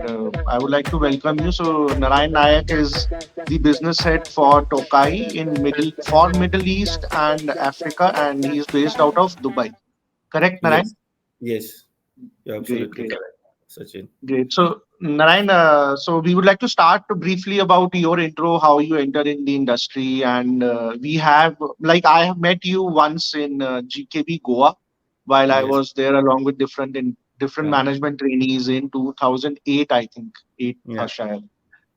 I would like to welcome you. So Narayan Nayak is the business head for Tokai in Middle East and Africa, and he is based out of Dubai. Correct, Narayan? Yes, yes, you're Great, absolutely great. correct, Sachin. Great. So, Narayan, so we would like to start briefly about your intro, how you entered in the industry. And we have, like, I have met you once in GKB Goa while I Yes, was there along with different uh, management trainees in 2008, I think, 8 yeah. Shayad,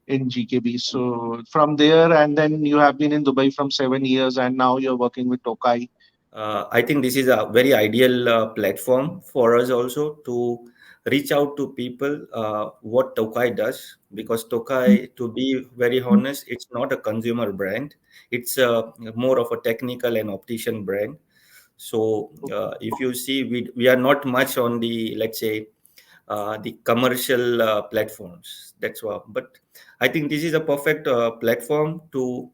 in GKB. So, from there, and then you have been in Dubai from 7 years, and now you're working with Tokai. I think this is a very ideal platform for us also to reach out to people what Tokai does, because Tokai, to be very honest, it's not a consumer brand. It's more of a technical and optician brand. So if you see, we are not much on the, let's say, the commercial platforms. That's what. But I think this is a perfect platform to,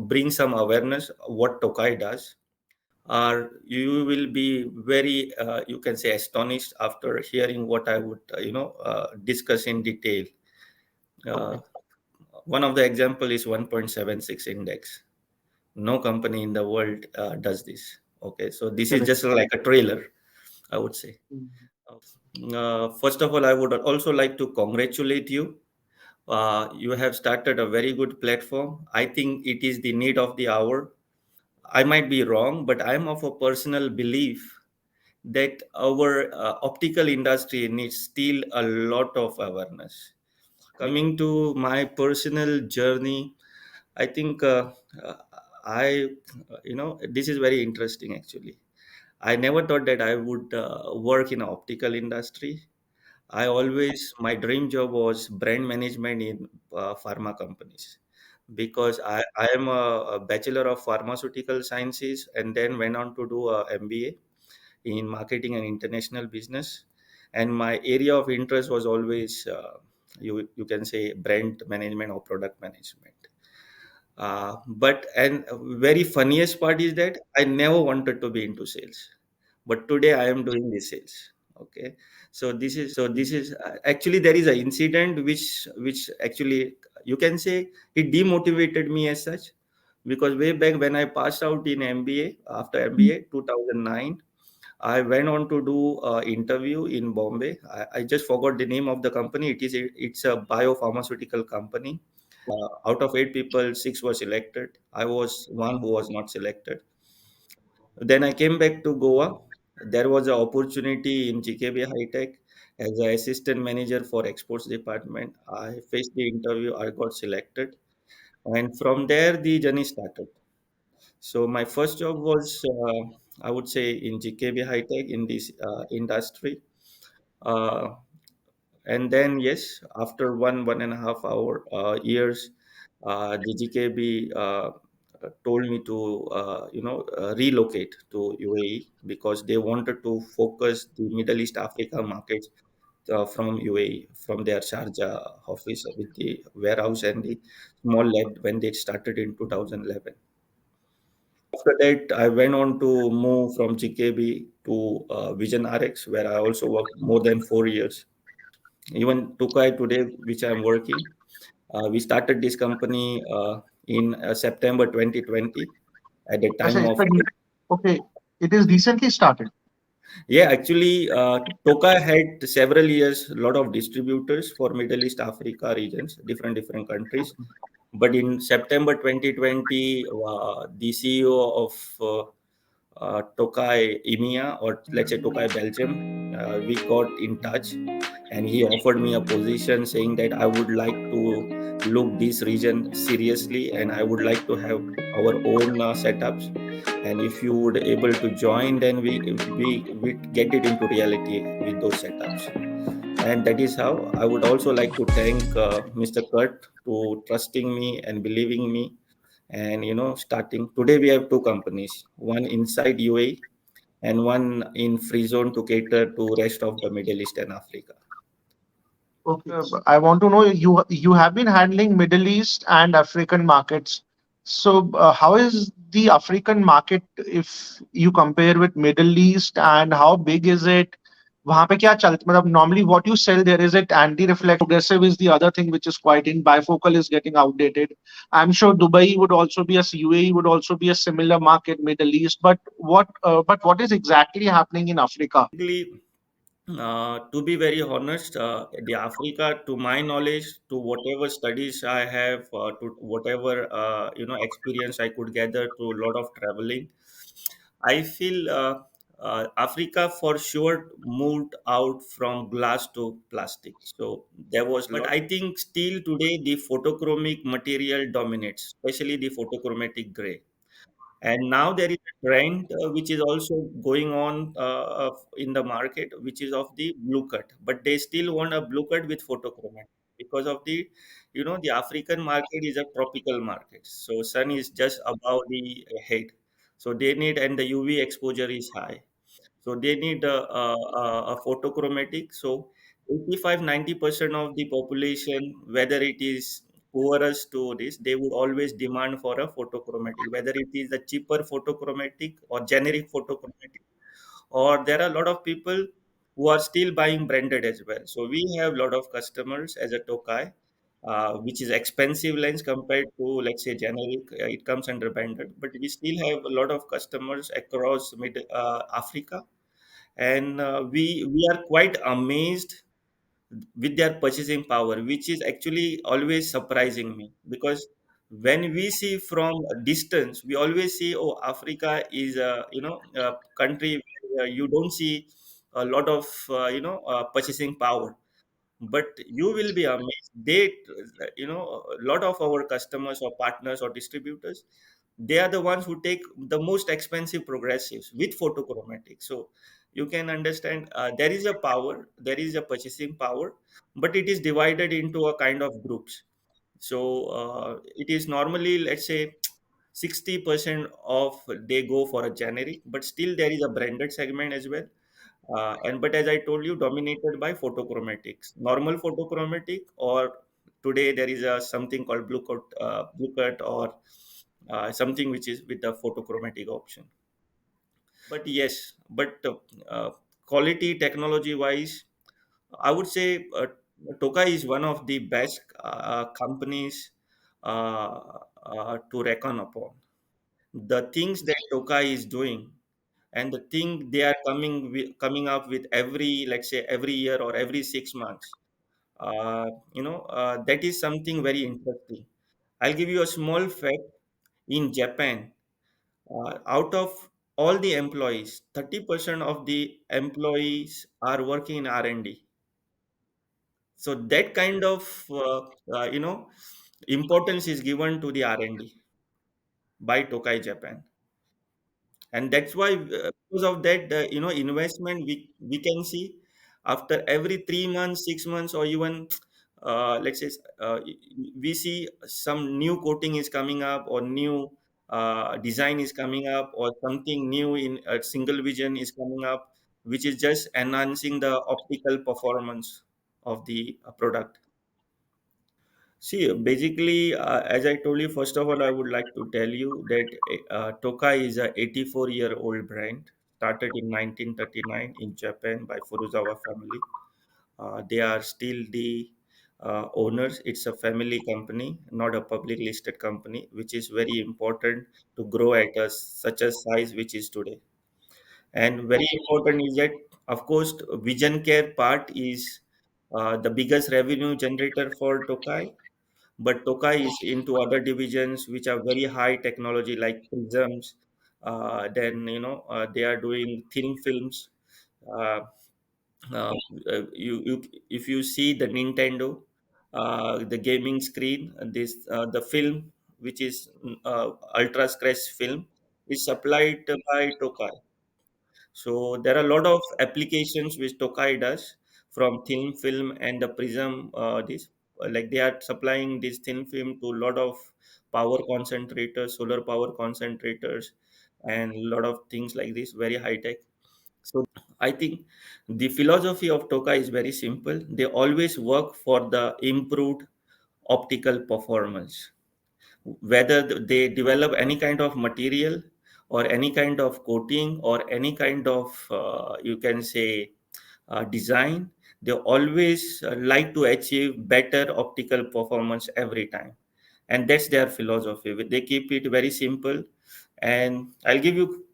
bring some awareness of what Tokai does. Or you will be very, you can say, astonished after hearing what I would, discuss in detail. Uh, Okay. One of the example is 1.76 index. No company in the world does this. Okay, so this is Correct. just like a trailer, I would say. Mhm. First of all, I would also like to congratulate you. You have started a very good platform. I think it is the need of the hour. I might be wrong, but I'm of a personal belief that our optical industry needs still a lot of awareness. Coming to my personal journey, I think uh, I, this is very interesting actually. I never thought that I would work in optical industry. My dream job was brand management in pharma companies, because I am a bachelor of pharmaceutical sciences and then went on to do a MBA in marketing and international business. And my area of interest was always, you can say, brand management or product management. But and very funniest part is that I never wanted to be into sales, but today I am doing the sales. Okay, so this is actually there is an incident which actually, you can say, it demotivated me as such, because way back when I passed out in MBA, after MBA 2009, I went on to do an interview in Bombay. I just forgot the name of the company. It's a biopharmaceutical company. Out of 8 people, 6 were selected. I was one who was not selected. Then I came back to Goa. There was an opportunity in GKB High Tech as an assistant manager for exports department. I faced the interview. I got selected, and from there the journey started. So my first job was, I would say, in GKB High Tech in this industry. Uh, and then yes, after 1.5 years, the GKB told me to relocate to UAE, because they wanted to focus the Middle East Africa markets from UAE, from their Sharjah office with the warehouse and the small lab when they started in 2011. After that, I went on to move from GKB to Vision RX, where I also worked more than 4 years. Even Tokai today, which I'm working, we started this company in September 2020 at the I time say, of, okay, it is recently started. yeah, actually, Tokai had several years, a lot of distributors for Middle East Africa regions, different countries. But in September 2020, the CEO of Tokai EMEA, or let's say Tokai Belgium, we got in touch, and he offered me a position saying that I would like to look this region seriously and I would like to have our own setups. And if you would able to join, then we get it into reality with those setups. And that is how I would also like to thank Mr. Kurt to trusting me and believing me. And starting today, we have two companies, one inside UAE and one in free zone to cater to rest of the Middle East and Africa. Okay, I want to know, you have been handling Middle East and African markets. So, how is the African market if you compare with Middle East, and how big is it? वहां पे क्या चलता, मतलब normally what you sell there, is it anti-reflective? Progressive is the other thing which is quite in. Bifocal is getting outdated. I'm sure Dubai would also be a UAE would also be a similar market, Middle East. But what is exactly happening in Africa? Basically, to be very honest, the Africa, to my knowledge, to whatever studies I have, to whatever experience I could gather through a lot of traveling, I feel Africa for sure moved out from glass to plastic. So there was, but I think still today the photochromic material dominates, especially the photochromatic gray. And now there is a trend which is also going on in the market, which is of the blue cut. But they still want a blue cut with photochromatic because of the, the African market is a tropical market. So sun is just above the head. So they need, and the UV exposure is high. So they need a photochromatic. So 85-90% of the population, whether it is poorest to this, they would always demand for a photochromatic, whether it is a cheaper photochromatic or generic photochromatic, or there are a lot of people who are still buying branded as well. So we have a lot of customers as a Tokai, which is expensive lens compared to, let's say, generic. It comes under branded, but we still have a lot of customers across mid Africa, and we are quite amazed with their purchasing power, which is actually always surprising me, because when we see from a distance, we always see, oh, Africa is a country where you don't see a lot of purchasing power. But you will be amazed, they, a lot of our customers or partners or distributors, they are the ones who take the most expensive progressives with photochromatic. So you can understand, there is a power, there is a purchasing power, but it is divided into a kind of groups. So it is normally, let's say, 60% of they go for a generic, but still there is a branded segment as well. And but as I told you, dominated by photochromatics, normal photochromatic, or today there is a something called blue cut, or something which is with the photochromatic option. But yes, but quality technology wise, I would say Tokai is one of the best companies uh, to reckon upon. The things that Tokai is doing, and the thing they are coming up with every, let's say, every year or every 6 months, that is something very interesting. I'll give you a small fact. In Japan, out of all the employees, 30% of the employees are working in R&D. So that kind of importance is given to the R&D by Tokai Japan. And that's why, because of that, investment, we can see after every 3 months, 6 months, or even let's say, we see some new coating is coming up, or new design is coming up, or something new in single vision is coming up, which is just enhancing the optical performance of the product. See, basically, as I told you, first of all, I would like to tell you that Tokai is a 84-year-old brand, started in 1939 in Japan by Furuzawa family. They are still the owners. It's a family company, not a public listed company, which is very important to grow at such a size which is today. And very important is that, of course, vision care part is the biggest revenue generator for Tokai, but Tokai is into other divisions which are very high technology, like prisms. Then they are doing thin films. Uh, uh, you if you see the Nintendo, the gaming screen, this the film, which is ultra stretch film, is supplied by Tokai. So there are a lot of applications which Tokai does, from thin film and the prism. This like they are supplying this thin film to a lot of power concentrators, solar power concentrators, and a lot of things like this, very high tech. So I think the philosophy of Tokai is very simple. They always work for the improved optical performance, whether they develop any kind of material, or any kind of coating, or any kind of you can say design, they always like to achieve better optical performance every time, and that's their philosophy. They keep it very simple, and I'll give you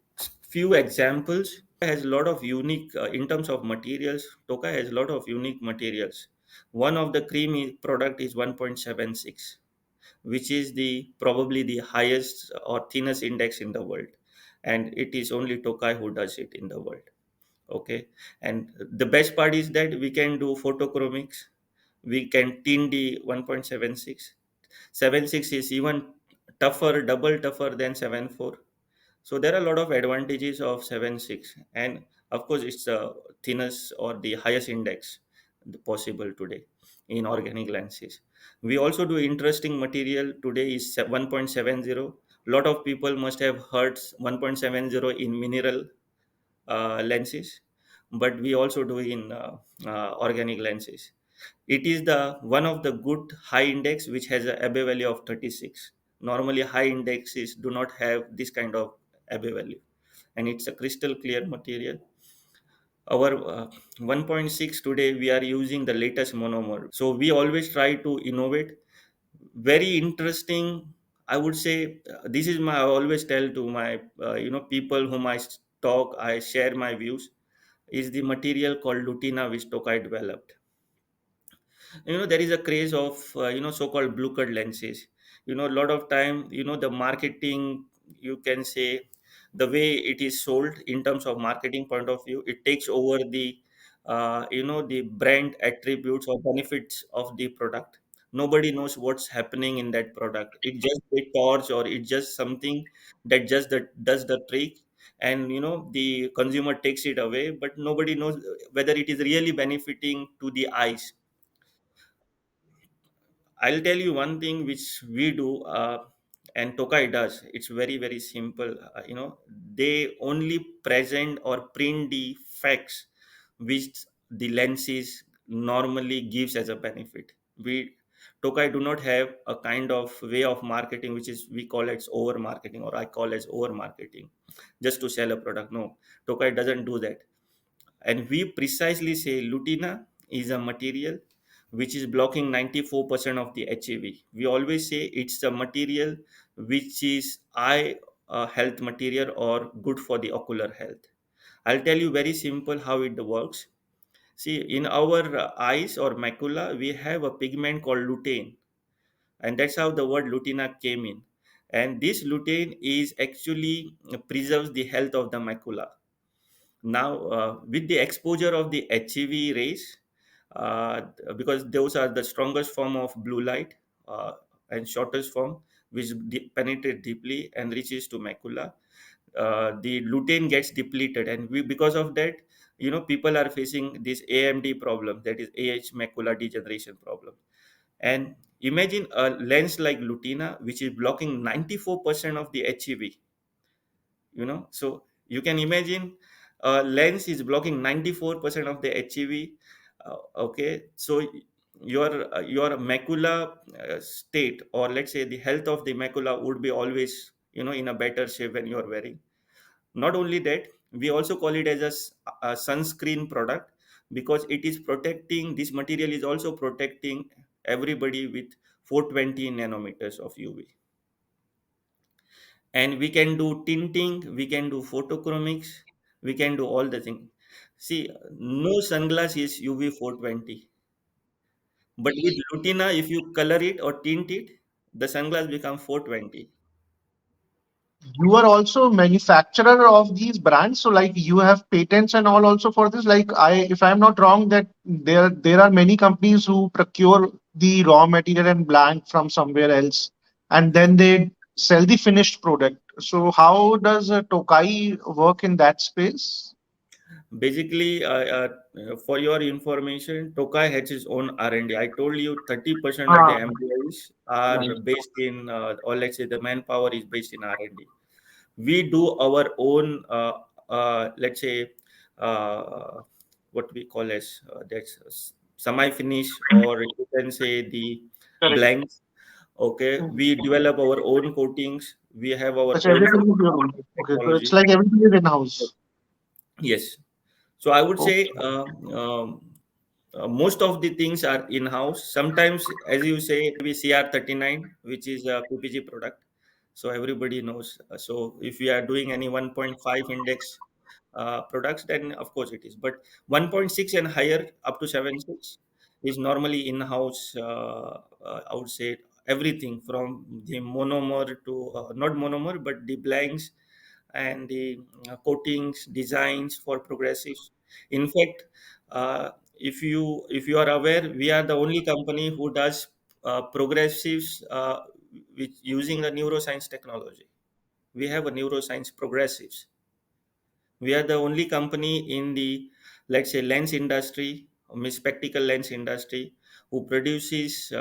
few examples. Has a lot of unique in terms of materials. Tokai has a lot of unique materials. One of the cream product is 1.76, which is the probably the highest or thinnest index in the world, and it is only Tokai who does it in the world. Okay, and the best part is that we can do photochromics. We can tint the 1.76. 7.6 is even tougher, double tougher than 7.4. So there are a lot of advantages of 7.6, and of course it's the thinnest or the highest index possible today in organic lenses. We also do interesting material today is 1.70. Lot of people must have heard 1.70 in mineral lenses, but we also do in organic lenses. It is the one of the good high index which has a abbe value of 36. Normally high indexes do not have this kind of abbe value, and it's a crystal clear material. Our 1.6 today we are using the latest monomer, so we always try to innovate. Very interesting, I would say. This is my, I always tell to my people whom I talk, I share my views, is the material called lutina which Tokai developed. There is a craze of so-called blue cut lenses. A lot of time, the marketing, you can say, the way it is sold in terms of marketing point of view, it takes over the the brand attributes or benefits of the product. Nobody knows what's happening in that product. It just a torch, or it's just something that just does the trick, and the consumer takes it away, but nobody knows whether it is really benefiting to the eyes. I'll tell you one thing which we do, and Tokai does. It's very, very simple. They only present or print the facts which the lenses normally gives as a benefit. We Tokai do not have a kind of way of marketing which is we call it over marketing, or I call it over marketing, just to sell a product. No, Tokai doesn't do that, and we precisely say lutina is a material which is blocking 94% of the HAV. We always say it's a material which is eye health material or good for the ocular health. I'll tell you very simple how it works. See, in our eyes or macula, we have a pigment called lutein, and that's how the word lutina came in. And this lutein is actually preserves the health of the macula. Now, with the exposure of the HEV rays, because those are the strongest form of blue light, and shortest form, which penetrate deeply and reaches to macula, the lutein gets depleted, and because of that, people are facing this AMD problem, that is AH macula degeneration problem. And imagine a lens like lutina, which is blocking 94% of the HEV. So you can imagine a lens is blocking 94% of the HEV. Okay, so your macula state, or let's say the health of the macula, would be always in a better shape when you are wearing. Not only that, we also call it as a sunscreen product, because it is protecting, this material is also protecting everybody with 420 nanometers of UV. And we can do tinting, we can do photochromics, we can do all the things. See, no sunglass is UV 420, but with lutina, if you color it or tint it, the sunglass become 420. You are also manufacturer of these brands, so like you have patents and all also for this. Like if I'm not wrong, that there are many companies who procure the raw material and blank from somewhere else, and then they sell the finished product. So how does Tokai work in that space? Basically, for your information, Tokai has its own R&D. I told you 30% of the Ah, employees are right. based in, or let's say the manpower is based in R&D. We do our own, let's say, uh, what we call as that's semi-finish, or you can say the Correct. blanks. Okay, Mm. we develop our own coatings. We have our Such own everything is your own. Okay, so it's technology. like everything is in-house. Yes. So I would say Okay. most of the things are in-house. Sometimes, as you say, we CR39, which is a PPG product, so everybody knows. So if we are doing any 1.5 index products, then of course it is. But 1.6 and higher, up to 7.6, is normally in-house. I would say everything from the monomer to not monomer, but the blanks and the coatings, designs for progressives. In fact, if you are aware, we are the only company who does progressives with using a neuroscience technology. We have a neuroscience progressives. We are the only company in the, let's say, lens industry, spectacle lens industry, who produces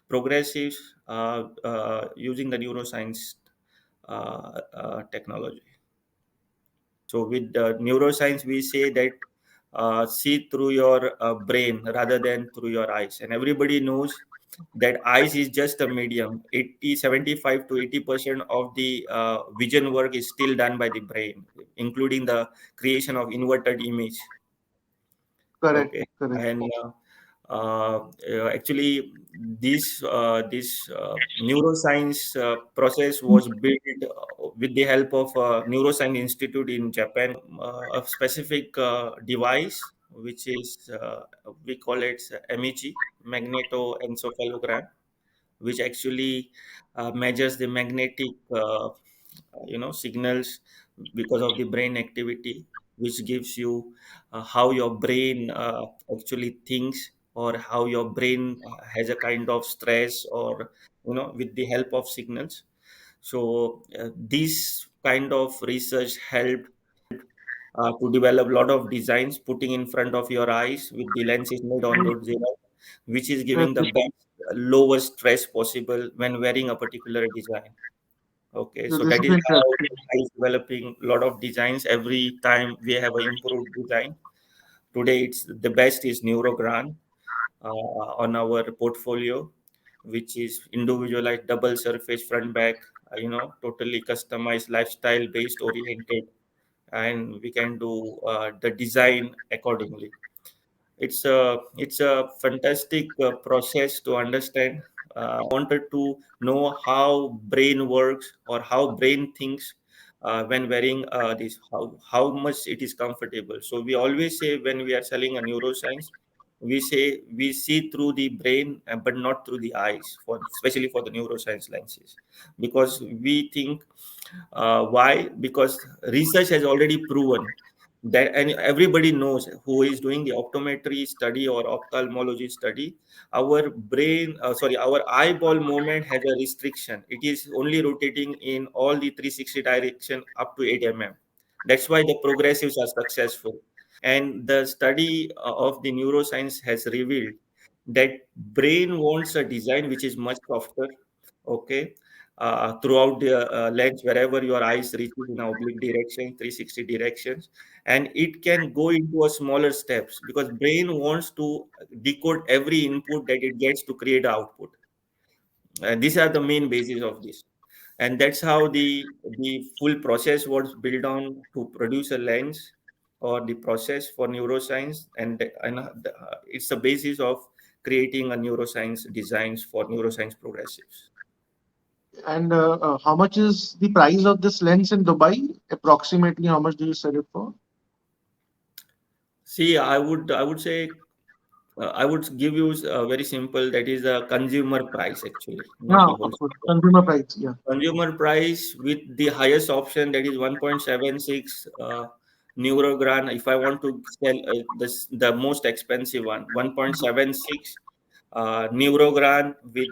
progressives using the neuroscience technology. So with neuroscience, we say that see through your brain rather than through your eyes. And everybody knows that eyes is just a medium. 75 to 80% of the vision work is still done by the brain, including the creation of inverted image. Correct. Okay. Correct. And actually, this neuroscience process was built with the help of Neuroscience Institute in Japan. A specific device, which is we call it MEG, magnetoencephalogram, which actually measures the magnetic signals because of the brain activity, which gives you how your brain actually thinks, or how your brain has a kind of stress, or with the help of signals. So this kind of research helped to develop a lot of designs putting in front of your eyes with the lenses made on road zero, which is giving the Correct. best lowest stress possible when wearing a particular design. Okay, So so this that is is how interesting. I is developing a lot of designs. Every time we have an improved design. Today, it's the best is Neurogran on our portfolio, which is individualized double surface front back, totally customized, lifestyle based oriented, and we can do the design accordingly. It's a fantastic process to understand. Wanted to know how brain works, or how brain thinks when wearing this, how much it is comfortable. So we always say, when we are selling a neuroscience, we say we see through the brain, but not through the eyes, for especially for the neuroscience lenses, because we think, why? Because research has already proven that, and everybody knows who is doing the optometry study or ophthalmology study, our brain, our eyeball movement has a restriction. It is only rotating in all the 360 direction up to 8 mm. That's why the progressives are successful. And the study of the neuroscience has revealed that brain wants a design which is much softer. Okay. Throughout the lens, wherever your eyes reaches in oblique direction, 360 directions, and it can go into a smaller steps, because brain wants to decode every input that it gets to create output. And these are the main basis of this. And that's how the full process was built on to produce a lens, or the process for neuroscience. And it's the basis of creating a neuroscience designs for neuroscience progressives. And how much is the price of this lens in Dubai? Approximately, how much do you sell it for? See, I would say, I would give you very simple. That is a consumer price, actually, not Yeah, the of course. wholesale. Consumer price. Yeah. Consumer price with the highest option, that is 1.76 Neurogran. If I want to sell the most expensive one, 1.76 Neurogran with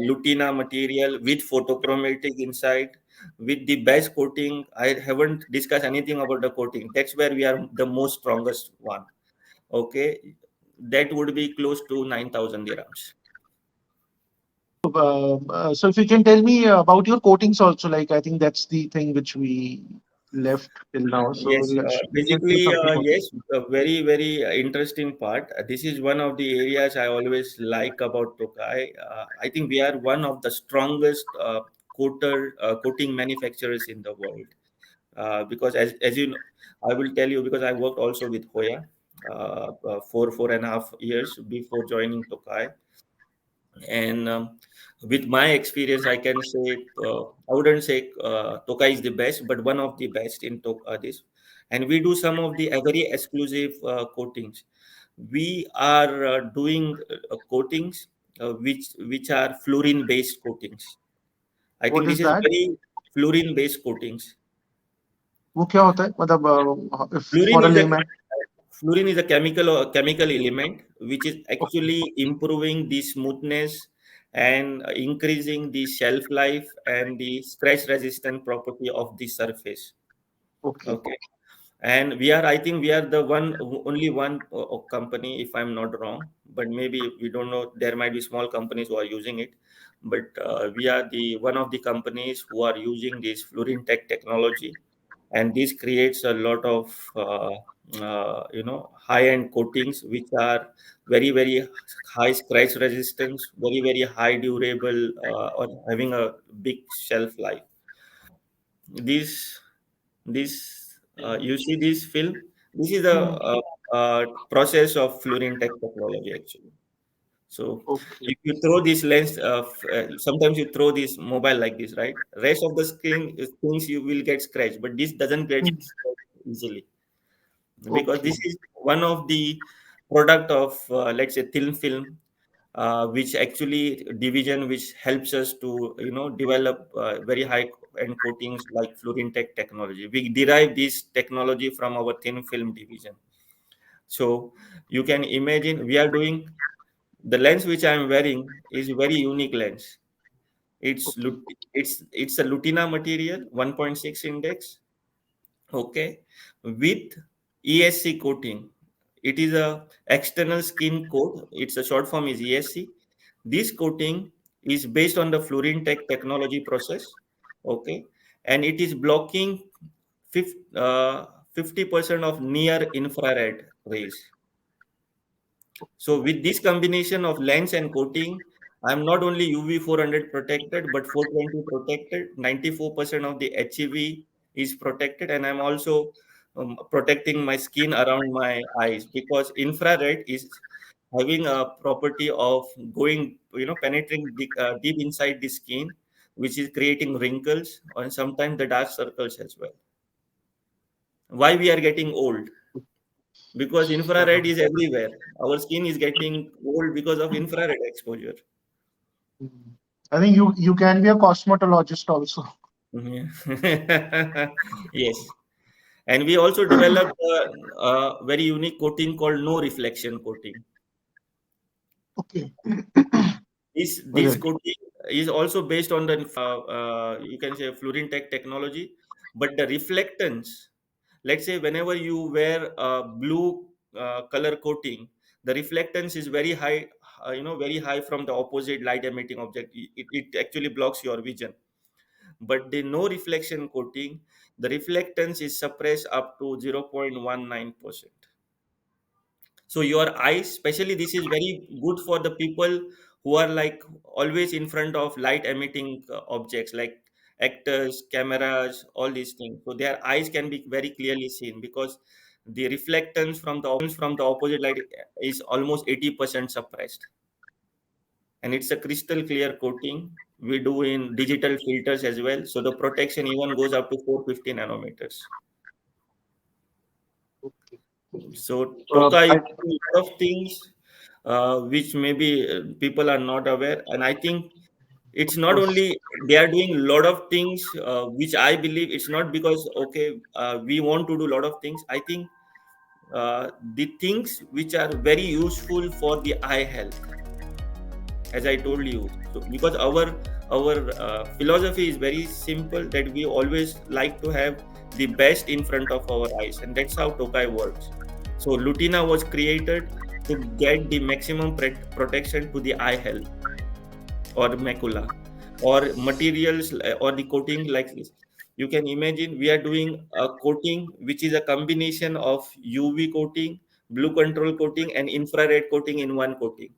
Lutina material with photochromatic inside, with the best coating. I haven't discussed anything about the coating. That's where we are the most strongest one. Okay, that would be close to 9,000 dirhams. So if you can tell me about your coatings also, like I think that's the thing which we left till now. So Yes, you can say basically, something about it. yes, a very, very interesting part. This is one of the areas I always like about Tokai. I think we are one of the strongest coating manufacturers in the world. because as you know, I will tell you, because I worked also with Hoya for 4.5 years before joining Tokai. And with my experience, I can say, I wouldn't say Tokai is the best, but one of the best in this. And we do some of the very exclusive coatings. We are doing coatings which are fluorine based coatings. I think What this is is that? very fluorine based coatings. वो क्या होता है मतलब if Fluorine for a is a layman? chemical element which is Okay. actually improving the smoothness and increasing the shelf life and the scratch resistant property of the surface. Okay. Okay. And I think we are the only one company, if I'm not wrong, but maybe we don't know. There might be small companies who are using it, but we are the one of the companies who are using this fluorine tech technology, and this creates a lot of high-end coatings which are very high scratch resistance, very high durable, or having a big shelf life. This this you see this film. This is the Hmm. process of fluorine tech technology actually. So Okay. if you throw this lens, sometimes you throw this mobile like this, right? Rest of the screen things you will get scratched, but this doesn't get Hmm. scratched easily, because Okay. this is one of the product of let's say thin film, which actually division which helps us to develop very high end coatings like fluorine tech technology. We derive this technology from our thin film division. So you can imagine we are doing the lens which I am wearing is a very unique lens. Okay. It's a Lutina material, 1.6 index, okay, with ESC coating. It is a external skin coat. It's a short form is ESC. This coating is based on the fluorine tech technology process, okay, and it is blocking 50% of near infrared rays. So with this combination of lens and coating, I'm not only UV 400 protected, but 420 protected. 94% of the HEV is protected, and I'm also protecting my skin around my eyes, because infrared is having a property of going, penetrating deep inside the skin, which is creating wrinkles and sometimes the dark circles as well. Why we are getting old? Because infrared is everywhere. Our skin is getting old because of infrared exposure. Hmm. I think you can be a cosmetologist also. Mhm. Yes. And we also developed a very unique coating called no reflection coating. Okay. This Right. coating is also based on the you can say fluorine tech technology, but the reflectance. Let's say whenever you wear a blue color coating, the reflectance is very high. Very high from the opposite light emitting object. It actually blocks your vision. But the no reflection coating, the reflectance is suppressed up to 0.19%. So your eyes, especially this is very good for the people who are like always in front of light emitting objects like actors, cameras, all these things. So their eyes can be very clearly seen, because the reflectance from the opposite light is almost 80% suppressed, and it's a crystal clear coating. We do in digital filters as well, so the protection even goes up to 450 nanometers. Okay. So Toka is I, doing a lot of things which maybe people are not aware, and I think it's of not course. only they are doing a lot of things which I believe it's not because okay we want to do a lot of things. I think the things which are very useful for the eye health, as I told you. So because our philosophy is very simple, that we always like to have the best in front of our eyes, and that's how Tokai works. So Lutina was created to get the maximum protection to the eye health or macula or materials or the coating like this. You can imagine we are doing a coating which is a combination of UV coating, blue control coating, and infrared coating in one coating,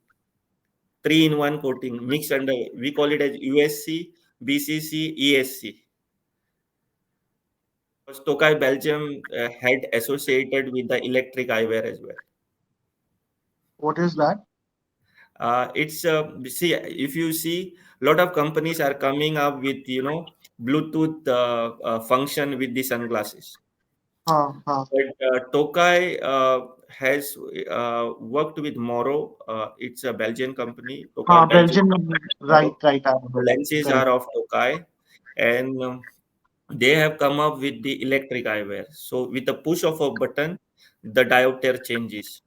three in one coating mixed under, we call it as USC, BCC, ESC. Tokai Belgium had associated with the electric eyewear as well. What is that? It's see, if you see, a lot of companies are coming up with Bluetooth function with the sunglasses. Huh, huh. But Tokai has worked with Moro. It's a Belgian company. Tokai Belgium. Belgian. Moro. Right. I The heard. lenses Correct. are of Tokai, and they have come up with the electric eyewear. So with the push of a button, the diopter changes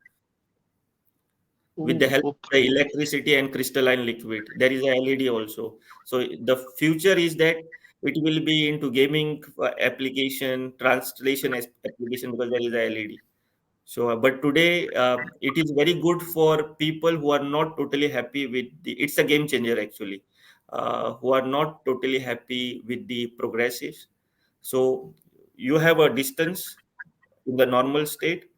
with the Oh, help of the okay. electricity and crystalline liquid. There is a LED also. So the future is that it will be into gaming application, translation application, because there is a LED. So, but today it is very good for people who are not totally happy with the. It's a game changer actually. Who are not totally happy with the progressives. So you have a distance in the normal state,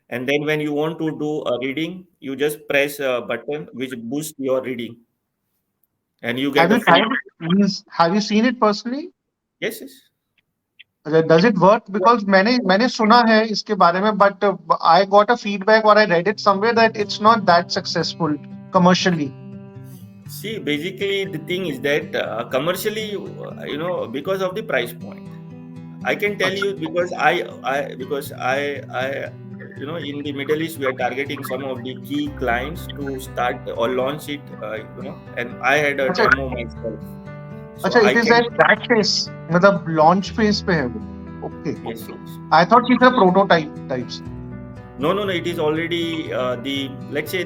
and then when you want to do a reading, you just press a button which boosts your reading, and you get Have a you full. tried it? Have you seen it personally? Yes, yes. Does it work? Because मैंने सुना है इसके बारे में, but I got a feedback or I read it somewhere that it's not that successful commercially. See, basically the thing is that commercially, because of the price point. I can tell अच्छा, you because in the Middle East we are targeting some of the key clients to start or launch it, and I had a अच्छा, demo myself, so अच्छा, I it is can. at that phase, मतलब launch phase पे है वो. Okay, Yes, okay. yes. I thought it's a prototype types. No. It is already the let's say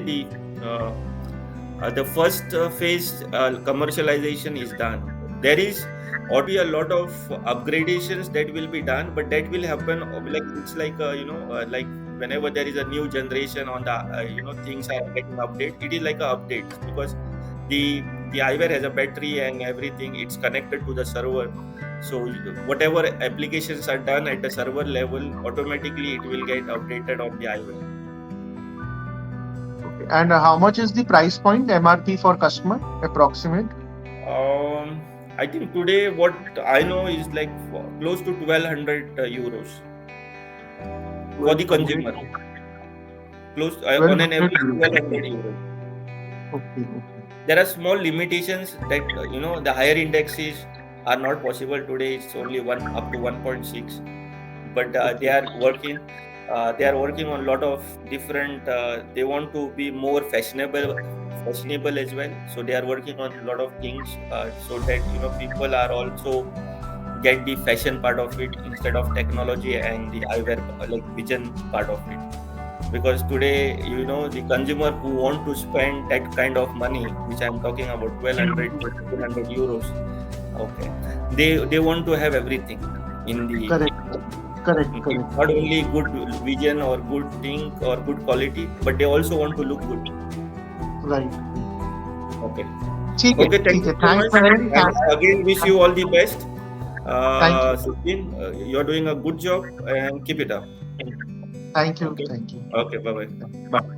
uh, the first phase commercialization is done. There is already a lot of upgradations that will be done, but that will happen like it's like like whenever there is a new generation on the things are getting updated. It is like a update because the eyewear has a battery and everything. It's connected to the server. So whatever applications are done at the server level, automatically it will get updated on the eyewear. Okay. And how much is the price point MRP for customer approximate? Um, I think today what I know is like close to 1200 euros for the 1200. consumer. Close on an 1200 average euros. 1200 euros. Okay, okay. There are small limitations that the higher indexes are not possible today. It's only one up to 1.6, but they Okay. are working. They are working on a lot of different. They want to be more fashionable as well. So they are working on a lot of things so that people are also get the fashion part of it instead of technology and the eyewear like vision part of it, because today the consumer who want to spend that kind of money which I'm talking about 1200 to 1500 euros, okay, they want to have everything in the. Correct, correct, It's correct. not only good vision or good thing or good quality, but they also want to look good. Right. Okay. ठीक है, Okay, thank ठीक you है. so Thanks, much, Narayan. and I again wish you all the best. Thank you. Sachin, you're doing a good job and keep it up. Thank you. Okay. Thank you. Okay, bye bye. Bye.